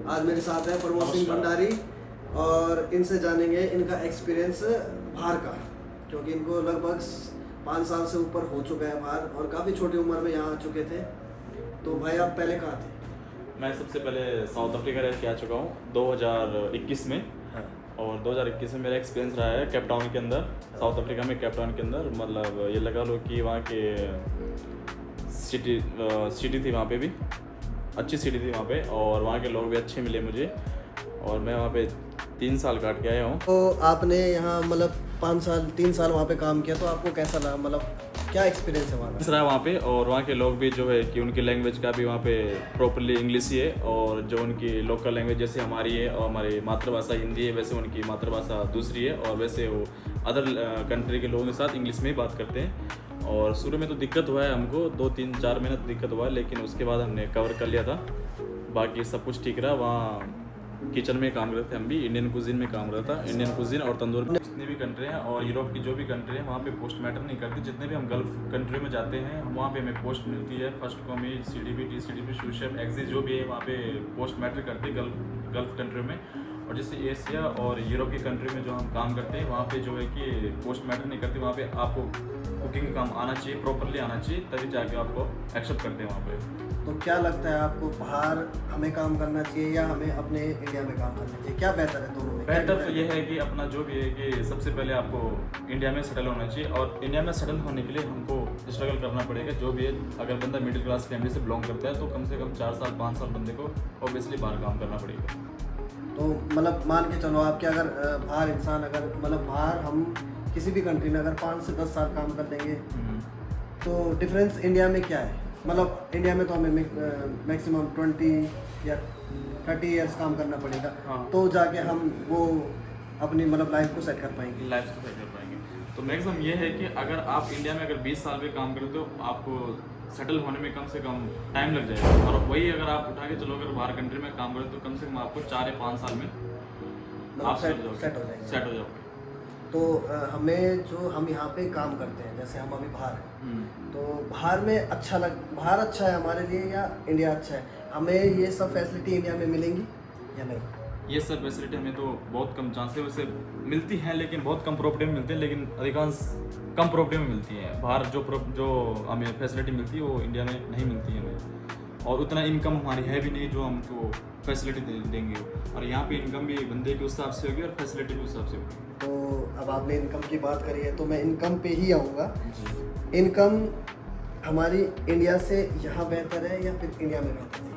आज मेरे साथ है प्रमोद सिंह भंडारी और इनसे जानेंगे इनका एक्सपीरियंस बाहर का, क्योंकि इनको लगभग 5 साल से ऊपर हो चुका है बाहर और काफ़ी छोटी उम्र में यहाँ आ चुके थे। तो भाई आप पहले कहाँ थे? मैं सबसे पहले साउथ अफ्रीका रह के आ चुका हूँ 2021 में। हाँ। और 2021 में मेरा एक्सपीरियंस रहा है केप टाउन के अंदर, साउथ अफ्रीका में केप टाउन के अंदर। मतलब ये लगा लो कि वहाँ के सिटी थी, वहाँ पे भी अच्छी सिटी थी वहाँ पे, और वहाँ के लोग भी अच्छे मिले मुझे, और मैं वहाँ पे 3 साल काट के आया हूँ। तो आपने यहाँ मतलब 3 साल वहाँ पे काम किया, तो आपको कैसा लगा? मतलब क्या एक्सपीरियंस है वहाँ पे? और वहाँ के लोग भी जो है कि उनकी लैंग्वेज का भी वहाँ पे प्रॉपरली इंग्लिश ही है, और जो उनकी लोकल लैंग्वेज जैसे हमारी है और हमारी मातृभाषा हिंदी है, वैसे उनकी मातृभाषा दूसरी है, और वैसे वो अदर कंट्री के लोगों के साथ इंग्लिश में ही बात करते हैं। और शुरू में तो दिक्कत हुआ है हमको, 2-3-4 महीने तो दिक्कत हुआ है, लेकिन उसके बाद हमने कवर कर लिया था। बाकी सब कुछ ठीक रहा। वहाँ किचन में काम करते थे हम भी, इंडियन कुजीन में काम करता था, इंडियन कुजीन और तंदूर। जितनी भी कंट्री हैं और यूरोप की जो भी कंट्री है वहाँ पे पोस्ट मैटर नहीं करती। जितने भी हम गल्फ कंट्री में जाते हैं वहाँ पे हमें पोस्ट मिलती है, फर्स्ट कॉमी, CDP, TCDP, शूशेफ, एक्सिस जो भी है वहाँ पे पोस्ट मैटर करते हैं गल्फ कंट्री में। और जैसे एशिया और यूरोप की कंट्री में जो हम काम करते हैं वहाँ पे जो है कि पोस्ट मैटर नहीं करते। वहाँ पे आपको कुकिंग काम आना चाहिए, प्रॉपरली आना चाहिए, तभी जाके आपको एक्सेप्ट करते हैं वहाँ पे। तो क्या लगता है आपको, बाहर हमें काम करना चाहिए या हमें अपने इंडिया में काम करना चाहिए? क्या बेहतर है दोनों में? बेहतर तो ये है कि अपना जो भी है कि सबसे पहले आपको इंडिया में सेटल होना चाहिए, और इंडिया में सेटल होने के लिए हमको स्ट्रगल करना पड़ेगा। जो भी है, अगर बंदा मिडिल क्लास फैमिली से बिलोंग करता है तो कम से कम 4 साल 5 साल बंदे को ऑब्वियसली बाहर काम करना पड़ेगा। तो मतलब मान के चलो आपके अगर बाहर इंसान अगर मतलब बाहर हम किसी भी कंट्री में अगर 5 से 10 साल काम कर देंगे तो डिफरेंस इंडिया में क्या है? मतलब इंडिया में तो हमें मैक्सिमम 20 या 30 इयर्स काम करना पड़ेगा। हाँ। तो जाके हम वो अपनी मतलब लाइफ को सेट कर पाएंगे। लाइफ को सेट कर पाएंगे। तो मैक्सिमम ये है कि अगर आप इंडिया में अगर 20 साल पे काम करते हो, आपको सेटल होने में कम से कम टाइम लग जाएगा। और वही अगर आप उठा के चलो, अगर बाहर कंट्री में काम करें तो कम से कम आपको 4 या 5 साल में आप सेट हो जाओगे। तो हमें जो हम यहाँ पे काम करते हैं, जैसे हम अभी बाहर हैं, तो बाहर में बाहर अच्छा है हमारे लिए या इंडिया अच्छा है? हमें ये सब फैसिलिटी इंडिया में मिलेंगी या नहीं? ये सब फैसिलिटी हमें तो बहुत कम चांस है, वैसे मिलती हैं लेकिन बहुत कम प्रॉपर्टी में मिलती है, लेकिन अधिकांश कम प्रॉपर्टी में मिलती हैं। बाहर जो हमें फैसिलिटी मिलती है वो इंडिया में नहीं मिलती है हमें, और उतना इनकम हमारी है भी नहीं जो हमको फैसिलिटी देंगे। और यहाँ पे इनकम भी बंदे के हिसाब से होगी और फैसिलिटी के हिसाब से होगी। तो अब आपने इनकम की बात करी है तो मैं इनकम पे ही आऊँगा। इनकम हमारी इंडिया से यहाँ बेहतर है या फिर इंडिया में बेहतर है?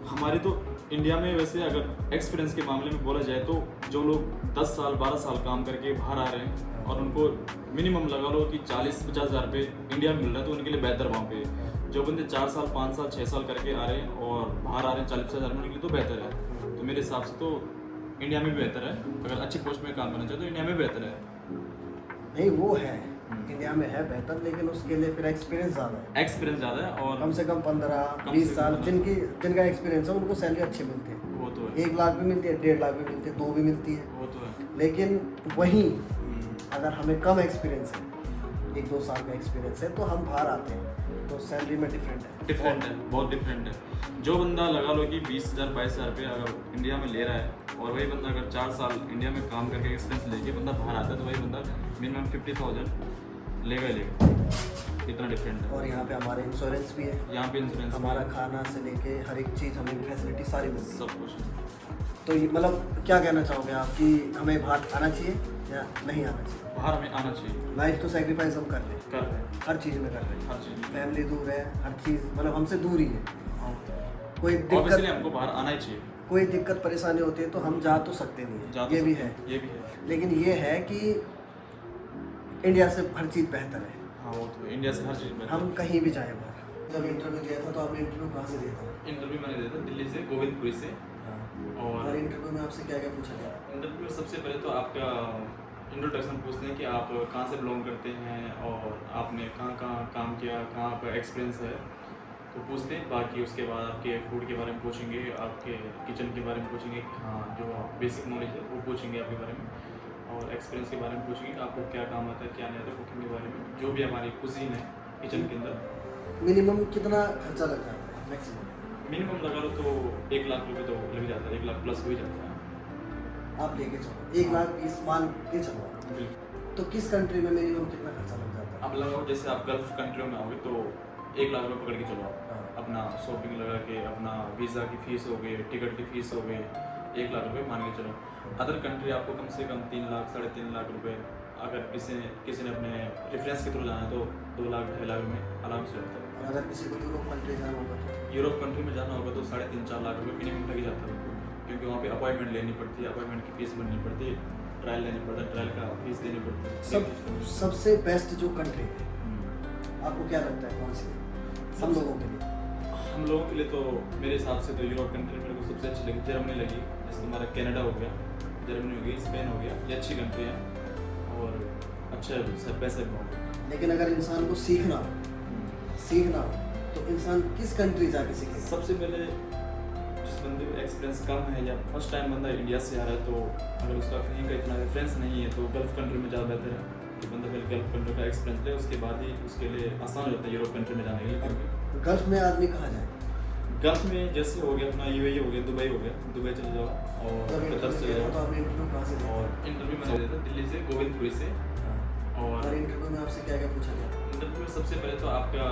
हमारी तो इंडिया में वैसे अगर एक्सपीरियंस के मामले में बोला जाए तो जो लोग 10 साल 12 साल काम करके बाहर आ रहे हैं और उनको मिनिमम लगा लो कि 40-50 हज़ार रुपये इंडिया में मिल रहा है, तो उनके लिए बेहतर वहाँ पे। जो बंदे 4 साल 5 साल 6 साल करके आ रहे हैं और बाहर आ रहे हैं 40-50 हज़ार में, उनके लिए तो बेहतर है। तो मेरे हिसाब से तो इंडिया में भी बेहतर है। अगर अच्छी पोस्ट में काम करना चाहे तो इंडिया में बेहतर है। नहीं, वो है इंडिया में है बेहतर, लेकिन उसके लिए फिर एक्सपीरियंस ज़्यादा है। एक्सपीरियंस ज़्यादा है, और कम से कम 15-20 साल जिनका एक्सपीरियंस है उनको सैलरी अच्छी मिलती है। वो तो है। 1 लाख भी मिलती है, 1.5 लाख भी मिलती है, 2 भी मिलती है। वो तो है। लेकिन वहीं अगर हमें कम एक्सपीरियंस है, 1-2 साल का एक्सपीरियंस है, तो हम बाहर आते हैं तो सैलरी में डिफरेंट है। बहुत डिफरेंट है। जो बंदा लगा लो कि 20,000-22,000 रुपये अगर इंडिया में ले रहा है, और वही बंदा अगर 4 साल इंडिया में काम करके एक्सपीरियंस लेके बंदा बाहर आता है, तो वही बंदा मिनिमम 50,000 लेगा। इतना डिफरेंट है। और यहाँ पे हमारे इंश्योरेंस भी है, यहाँ पे इंश्योरेंस, हमारा खाना से लेके हर एक चीज़, हमें फैसिलिटी सारी मिलती है। सब कुछ। तो ये मतलब क्या कहना चाहोगे आप कि हमें बाहर आना चाहिए या नहीं आना चाहिए? बाहर हमें आना चाहिए। लाइफ तो सेक्रीफाइस हम कर रहे हैं, हर चीज़ में कर रहे हैं। हर चीज़। फैमिली दूर है, हर चीज़ मतलब हमसे दूर ही है। कोई ऑब्वियसली दिक्कत, हमको बाहर आना ही चाहिए। कोई दिक्कत परेशानी होती है तो हम जा तो सकते नहीं हैं, ये भी है। लेकिन ये है कि इंडिया से हर चीज़ बेहतर है। हाँ, वो तो इंडिया से हर चीज़ बेहतर। हम कहीं भी जाए बाहर। जब इंटरव्यू दिया था तो आपने इंटरव्यू कहाँ से दिया था? इंटरव्यू मैंने दिया था दिल्ली से, गोविंदपुरी से। और इंटरव्यू में आपसे क्या क्या पूछा गया? इंटरव्यू में सबसे पहले तो आपका इंट्रोडक्शन पूछते हैं कि आप कहाँ से बिलोंग करते हैं और आपने कहाँ कहाँ काम किया, कहाँ आपका एक्सपीरियंस है, तो पूछते हैं। बाकी उसके बाद आपके फूड के बारे में पूछेंगे, आपके किचन के बारे में पूछेंगे, हाँ जो बेसिक नॉलेज है वो पूछेंगे आपके बारे में, और एक्सपीरियंस के बारे में पूछेंगे कि आपको क्या काम आता है, क्या नहीं आता, कुकिंग के बारे में, जो भी हमारी कुजीन है किचन के अंदर। मिनिमम कितना खर्चा लग जाता है मैक्सिमम? मिनिमम लगा लो तो 1 लाख रुपए तो लग जाता है, 1 लाख प्लस हो ही जाता है। आप लेके चलो 1 लाख मान के चलो आप। बिल्कुल। तो किस कंट्री में मिनिमम कितना खर्चा लग जाता है? अब लगाओ जैसे आप गल्फ कंट्रियों में आओगे तो 1 लाख रुपए पकड़ के चलो आप। हाँ। अपना शॉपिंग लगा के, अपना वीज़ा की फ़ीस हो गई, टिकट की फ़ीस हो गई, 1 लाख रुपए मान के चलो। अदर कंट्री आपको कम से कम 3 लाख 3.5 लाख रुपए, अगर किसी ने अपने रेफरेंस के थ्रू जाना है तो 2 लाख 2.5 लाख में आराम से होता है। और अगर किसी को यूरोप कंट्री जाना होगा तो? यूरोप कंट्री में जाना होगा तो 3.5-4 लाख रुपए मिनिमम लग ही जाता है, क्योंकि वहाँ पे अपॉइंटमेंट लेनी पड़ती है, अपॉइंटमेंट की फ़ीस भरनी पड़ती है, ट्रायल लेनी पड़ता है, ट्रायल का फीस देनी पड़ती है। सबसे बेस्ट जो कंट्री है हम्म। आपको क्या लगता है, कौन सी है हम लोगों के लिए? हम लोगों के लिए तो मेरे हिसाब से तो यूरोप कंट्री मेरे को सबसे अच्छी लगी, जर्मनी लगी। जैसे तुम्हारा कनाडा हो गया, जर्मनी हो गई, स्पेन हो गया, ये अच्छी कंट्री है और अच्छा है, पैसे भी होंगे। लेकिन अगर इंसान को सीखना हो तो इंसान किस कंट्री जाके सीखेगा? सबसे पहले जिस बंदे को एक्सपीरियंस कम है या फर्स्ट टाइम बंदा इंडिया से आ रहा है, तो अगर उसका कहीं का इतना रेफरेंस नहीं है तो गल्फ कंट्री में ज़्यादा बेहतर है कि बंदा पहले गल्फ कंट्री का एक्सपीरियंस ले, उसके बाद ही उसके लिए आसान हो जाता है यूरोप कंट्री में जाने के लिए। क्योंकि गल्फ में आदमी कहाँ जाए? गल्फ में जैसे हो गया अपना यूएई हो गया, दुबई हो गया, दुबई चले जाओ और कतर चले तो जाओ। आपने इंटरव्यू कहाँ से दिया? और इंटरव्यू मैंने दिया था दिल्ली से, गोविंदपुरी से। और और इंटरव्यू में आपसे क्या क्या पूछा गया? इंटरव्यू में सबसे पहले तो आपका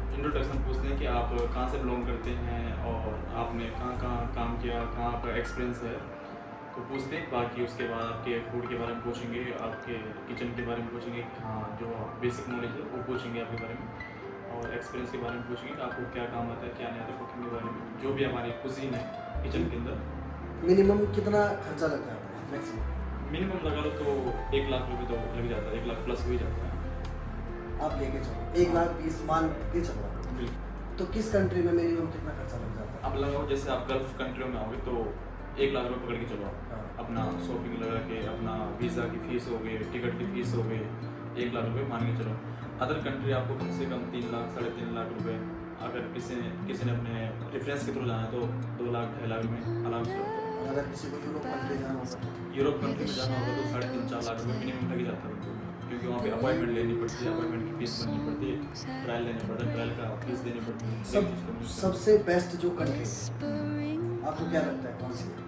इंट्रोडक्शन पूछते हैं कि आप कहाँ से बिलोंग करते हैं और आपने कहाँ कहाँ काम किया, कहाँ आपका एक्सपीरियंस है, तो पूछते हैं। बाकी उसके बाद आपके फूड के बारे में पूछेंगे, आपके किचन के बारे में पूछेंगे, हाँ जो बेसिक नॉलेज है वो पूछेंगे आपके बारे में, और एक्सपीरियंस के बारे में पूछेंगे कि आपको क्या काम आता है, क्या नहीं आता, कुकिंग के बारे में, जो भी हमारी कुजीन है किचन के अंदर। मिनिमम कितना खर्चा लगता है मैक्सिमम? मिनिमम लगा लो तो 1 लाख रुपए तो लग जाता है, 1 लाख प्लस हो ही जाता है। आप लेके चलो 1 लाख मान के चलो आप। बिल्कुल। तो किस कंट्री में मिनिमम कितना खर्चा लग जाता है? अब लगाओ जैसे आप गल्फ कंट्रियों में आओगे तो 1 लाख रुपए पकड़ के चलो आप। हाँ। अपना शॉपिंग लगा के, अपना वीज़ा की फ़ीस हो गई, टिकट की फ़ीस हो गई, 1 लाख रुपए मान के चलो। अदर कंट्री आपको कम से कम 3 लाख 3.5 लाख रुपए, अगर किसी ने अपने रेफरेंस के थ्रू जाना है तो 2 लाख 2.5 लाख में आराम से होता है। और अगर किसी को यूरोप कंट्री जाना होगा तो? यूरोप कंट्री में जाना होगा तो 3.5-4 लाख रुपए मिनिमम लग ही जाता है, क्योंकि वहाँ पे अपॉइंटमेंट लेनी पड़ती है, अपॉइंटमेंट की फ़ीस भरनी पड़ती है, ट्रायल लेना पड़ता है, ट्रायल का फीस देनी पड़ती है। सबसे बेस्ट जो कंट्री है आपको क्या लगता है, कौन सी है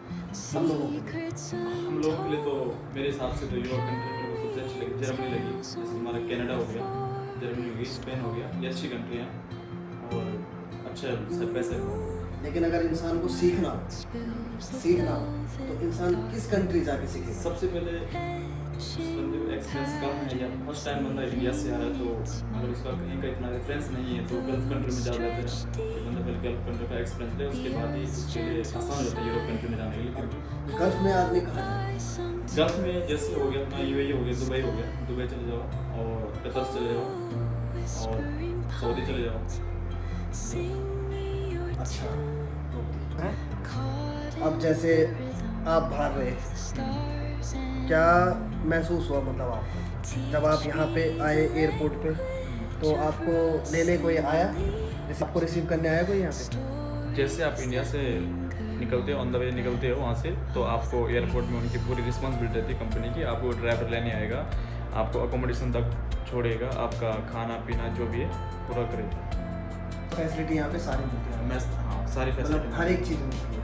हम लोगों के लिए? हम लोगों के लिए तो मेरे हिसाब से तो यूरोप कंट्री मेरे को सबसे अच्छी लगी, जर्मनी लगी। जैसे तुम्हारा कनाडा हो गया, जर्मनी हो गई, स्पेन हो गया, ये अच्छी कंट्री है और अच्छा है, पैसे भी होंगे। लेकिन अगर इंसान को सीखना हो तो इंसान किस कंट्री जाके सीखेगा? सबसे पहले जिस बंदे को एक्सपीरियंस कम है या फर्स्ट टाइम बंदा इंडिया से आ रहा है, तो अगर उसका कहीं का इतना रेफरेंस नहीं है तो गल्फ कंट्री में ज़्यादा बेहतर है कि बंदा पहले गल्फ कंट्री का एक्सपीरियंस ले, उसके बाद ही उसके लिए आसान हो जाता है यूरोप कंट्री में जाने के लिए। क्योंकि गल्फ में आदमी कहाँ जाए? गल्फ में जैसे हो गया अपना यूएई हो गया, दुबई हो गया, दुबई चले जाओ और कतर चले जाओ और सऊदी चले जाओ। अच्छा अब जैसे आप बाहर रहे, क्या महसूस हुआ मतलब आपको जब आप यहाँ पे आए एयरपोर्ट पे? तो आपको लेने कोई आया, जैसे आपको रिसीव करने आया कोई यहाँ पे? जैसे आप इंडिया से निकलते हो, ऑन द वे निकलते हो वहाँ से, तो आपको एयरपोर्ट में उनकी पूरी रिस्पॉन्सिबिलिटी रहती है कंपनी की। आपको ड्राइवर लेने आएगा, आपको अकोमोडेशन तक छोड़ेगा, आपका खाना पीना जो भी है पूरा करेगा। फैसिलिटी यहाँ पे सारी मिलती है, हाँ सारी मतलब फैसिलिटी हर एक चीज़ मिलती है।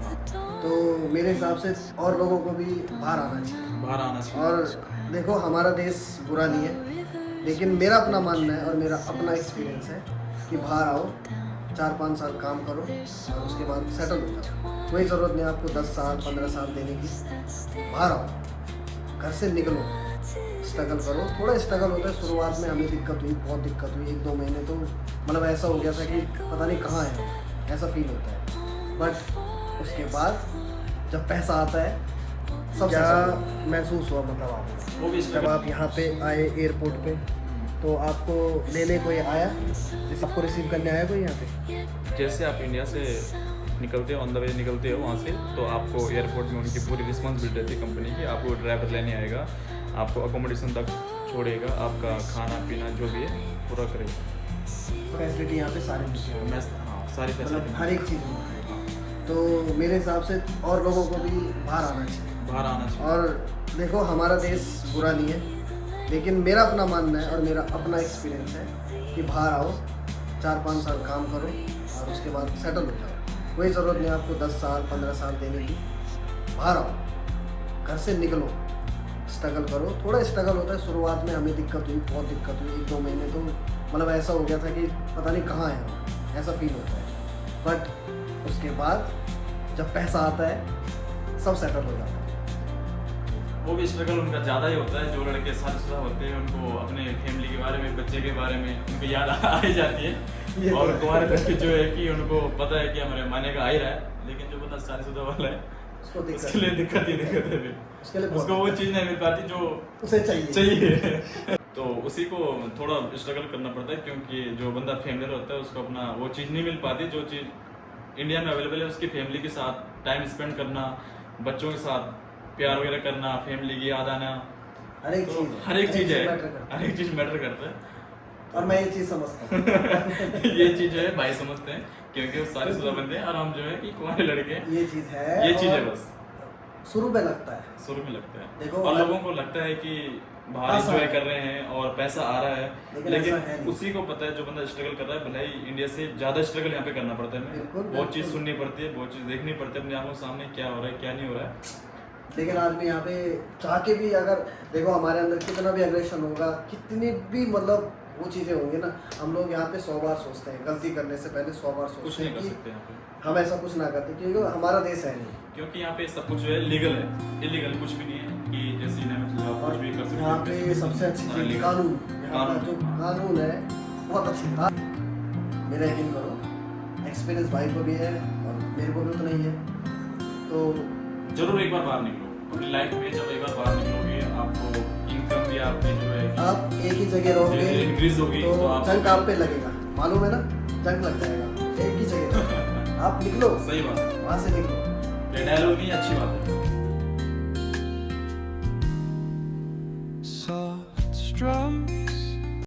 तो मेरे हिसाब से और लोगों को भी बाहर आना चाहिए। बाहर आना चाहिए। और देखो हमारा देश बुरा नहीं है, लेकिन मेरा अपना मानना है और मेरा अपना एक्सपीरियंस है कि बाहर आओ, 4-5 साल काम करो और उसके बाद सेटल हो जाओ। कोई ज़रूरत नहीं आपको 10 साल 15 साल देने की। बाहर आओ, घर से निकलो, स्ट्रगल करो। थोड़ा स्ट्रगल होता है शुरुआत में, हमें दिक्कत हुई, बहुत दिक्कत हुई। 1-2 महीने तो मतलब ऐसा हो गया था कि पता नहीं कहाँ है, ऐसा फील होता है। बट उसके बाद जब पैसा आता है सब क्या महसूस हुआ मतलब आपको वो भी जब आप यहाँ पे आए एयरपोर्ट पे? तो आपको लेने कोई आया, जैसे आपको रिसीव करने आया कोई यहाँ पे? जैसे आप इंडिया से निकलते हो, ऑन द वे निकलते हो वहाँ से, तो आपको एयरपोर्ट में उनकी पूरी रिस्पॉन्सिबिलिटी रहती है कंपनी की। आपको ड्राइवर लेने आएगा, आपको अकोमोडेशन तक छोड़ेगा, आपका खाना पीना जो भी है पूरा करेगा। फैसिलिटी यहाँ पे सारी मिलती है, हाँ सारी मतलब फैसिलिटी हर एक चीज़ मिलती है। तो मेरे हिसाब से और लोगों को भी बाहर आना चाहिए। बाहर आना चाहिए। और देखो हमारा देश बुरा नहीं है, लेकिन मेरा अपना मानना है और मेरा अपना एक्सपीरियंस है कि बाहर आओ, 4-5 साल काम करो और उसके बाद सेटल हो जाओ। कोई ज़रूरत नहीं आपको 10 साल 15 साल देने की। बाहर आओ, घर से निकलो, स्ट्रगल करो। थोड़ा स्ट्रगल होता है शुरुआत में, हमें दिक्कत हुई, बहुत दिक्कत हुई। 1-2 महीने तो मतलब ऐसा हो गया था कि पता नहीं कहाँ है, ऐसा फील होता है। बट उसके बाद जब पैसा आता है सब सेटल हो जाता है। वो भी स्ट्रगल उनका ज़्यादा ही होता है। जो लड़के शादीशुदा होते हैं उनको अपने फैमिली के बारे में, बच्चे के बारे में उनको याद आ ही जाती है। और तुम्हारे लड़के जो है कि उनको पता है कि हमारे माने का आ ही रहा है, लेकिन जो बंदा शादीशुदा वाला है उसके लिए दिक्कत है फिर। उसको वो चीज़ नहीं मिल पाती जो उसे चाहिए। तो उसी को थोड़ा स्ट्रगल करना पड़ता है, क्योंकि जो बंदा फैमिली होता है उसको अपना वो चीज़ नहीं मिल पाती जो चीज़ इंडिया में अवेलेबल है। उसकी फैमिली के साथ टाइम स्पेंड करना, बच्चों के साथ प्यार वगैरह करना, फैमिली की याद आना, हर एक चीज़ है, हर एक चीज़ मैटर करता है। और मैं ये चीज़ समझता हूँ। ये चीज़ जो है भाई समझते हैं, क्योंकि वो सारे सुधा बंदे हैं और हम जो है कि कुंवारे लड़के, ये चीज़ है बस शुरू में लगता है, शुरू में लगता है। देखो, और लोगों को लगता है कि बाहर एंजॉय कर रहे हैं और पैसा आ रहा है, लेकिन उसी को पता है जो बंदा स्ट्रगल कर रहा है, भले ही इंडिया से ज़्यादा स्ट्रगल यहाँ पे करना पड़ता है हमें। बहुत चीज़ सुननी पड़ती है, बहुत चीज़ देखनी पड़ती है अपनी आंखों सामने, क्या हो रहा है क्या नहीं हो रहा है। लेकिन आदमी यहाँ पे चाह के भी, अगर देखो हमारे अंदर कितना भी एग्रेशन होगा, कितनी भी मतलब वो चीज़ें होंगी ना, हम लोग यहाँ पे 100 बार सोचते हैं, गलती करने से पहले 100 बार सोचते हैं कि हम ऐसा कुछ ना करते, क्योंकि हमारा देश है नहीं। क्योंकि यहाँ पे सब कुछ जो है लीगल है, इलीगल कुछ भी नहीं है कि जैसे इंडिया में आप कुछ भी कर सकते हैं। यहाँ पे सबसे अच्छी चीज़ कानून, यहाँ का जो कानून है बहुत अच्छी बात। मेरा यकीन करो, एक्सपीरियंस भाई को भी है और मेरे को भी उतना ही है। तो जरूर एक बार बाहर निकलो अपनी लाइफ में। जब एक बार बाहर निकलोगे आपको इनकम भी आपकी जो है आप एक ही जगह रहोगे, इंक्रीज होगी, तो आप जंग आप पे लगेगा, मालूम है ना, जंग लग जाएगा एक ही जगह। आप निकलो, सही बात है, वहाँ से निकलो। ये डायलॉग नहीं, अच्छी बात है। Soft strum